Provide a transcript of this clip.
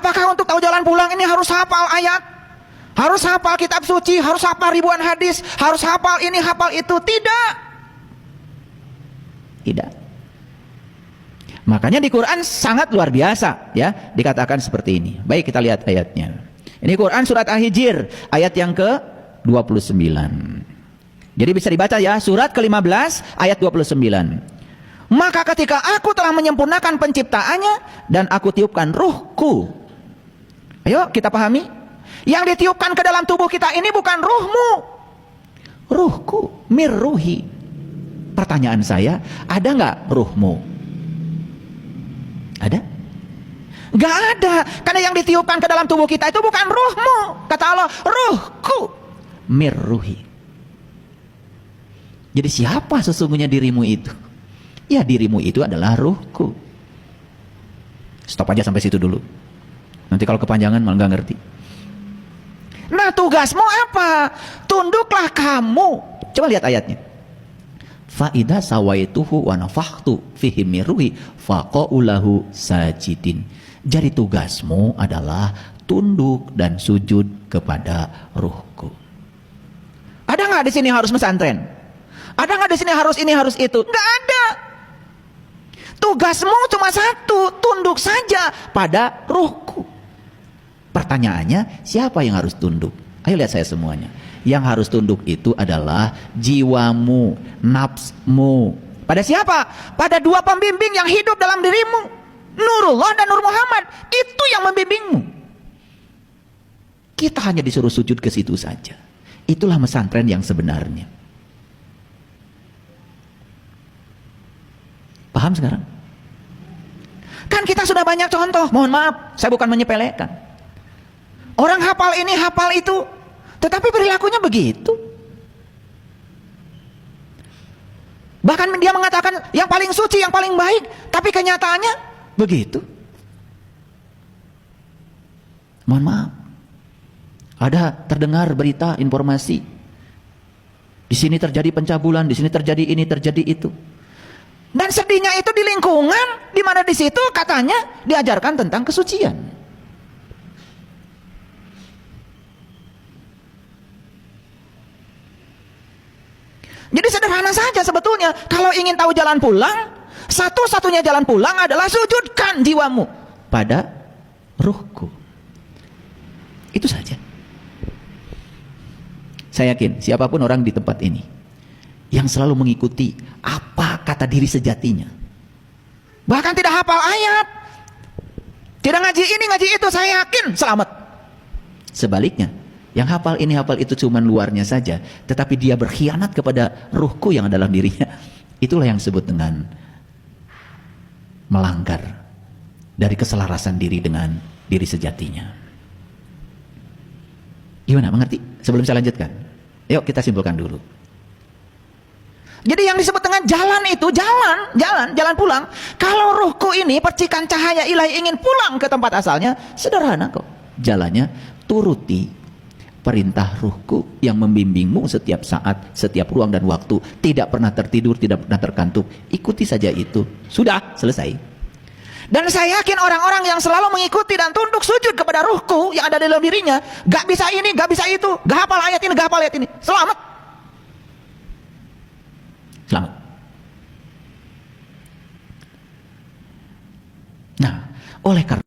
Apakah untuk tahu jalan pulang ini harus hafal ayat? Harus hafal kitab suci? Harus hafal ribuan hadis? Harus hafal ini, hafal itu? Tidak. Tidak. Makanya di Quran sangat luar biasa ya, dikatakan seperti ini. Baik, kita lihat ayatnya. Ini Quran surat Al-Hijr ayat yang ke-29. Jadi bisa dibaca ya, surat ke-15 ayat 29. Maka ketika aku telah menyempurnakan penciptaannya dan aku tiupkan ruhku. Ayo kita pahami. Yang ditiupkan ke dalam tubuh kita ini bukan ruhmu. Ruhku, mirruhi. Pertanyaan saya, ada nggak ruhmu? Ada? Nggak ada. Karena yang ditiupkan ke dalam tubuh kita itu bukan ruhmu. Kata Allah, ruhku, mirruhi. Jadi siapa sesungguhnya dirimu itu? Ya, dirimu itu adalah ruhku. Stop aja sampai situ dulu. Nanti kalau kepanjangan malah nggak ngerti. Nah, tugasmu apa? Tunduklah kamu. Coba lihat ayatnya. Fa idza sawaituhu wa nafakhtu fihi min ruhi faqa'u lahu sajidin. Jadi tugasmu adalah tunduk dan sujud kepada ruhku. Ada nggak di sini harus pesantren? Ada nggak di sini harus ini harus itu? Nggak ada. Tugasmu cuma satu, tunduk saja pada ruhku. Pertanyaannya, siapa yang harus tunduk? Ayo lihat saya semuanya. Yang harus tunduk itu adalah jiwamu, nafsmu. Pada siapa? Pada dua pembimbing yang hidup dalam dirimu, Nurullah dan Nur Muhammad. Itu yang membimbingmu. Kita hanya disuruh sujud ke situ saja. Itulah pesantren yang sebenarnya. Paham sekarang? Kan kita sudah banyak contoh. Mohon maaf, saya bukan menyepelekan. Orang hafal ini, hafal itu, tetapi perilakunya begitu. Bahkan dia mengatakan yang paling suci, yang paling baik, tapi kenyataannya begitu. Mohon maaf. Ada terdengar berita, informasi. Di sini terjadi pencabulan, di sini terjadi ini, terjadi itu. Dan sedihnya itu di lingkungan di mana di situ katanya diajarkan tentang kesucian. Jadi sederhana saja sebetulnya. Kalau ingin tahu jalan pulang, satu-satunya jalan pulang adalah sujudkan jiwamu pada ruhku. Itu saja. Saya yakin siapapun orang di tempat ini yang selalu mengikuti apa kata diri sejatinya, bahkan tidak hafal ayat, tidak ngaji ini ngaji itu, saya yakin selamat. Sebaliknya, yang hafal ini hafal itu cuma luarnya saja, tetapi dia berkhianat kepada ruhku yang ada dalam dirinya. Itulah yang disebut dengan melanggar dari keselarasan diri dengan diri sejatinya. Gimana, mengerti? Sebelum saya lanjutkan, yuk kita simpulkan dulu. Jadi yang disebut dengan jalan itu jalan pulang. Kalau ruhku ini percikan cahaya ilahi ingin pulang ke tempat asalnya, sederhana kok. Jalannya turuti perintah ruhku yang membimbingmu setiap saat, setiap ruang dan waktu. Tidak pernah tertidur, tidak pernah terkantuk. Ikuti saja itu. Sudah, selesai. Dan saya yakin orang-orang yang selalu mengikuti dan tunduk sujud kepada ruhku yang ada dalam dirinya, gak bisa ini, gak bisa itu, gak hafal ayat ini, gak hafal ayat ini, selamat. Selamat. Nah, oleh karena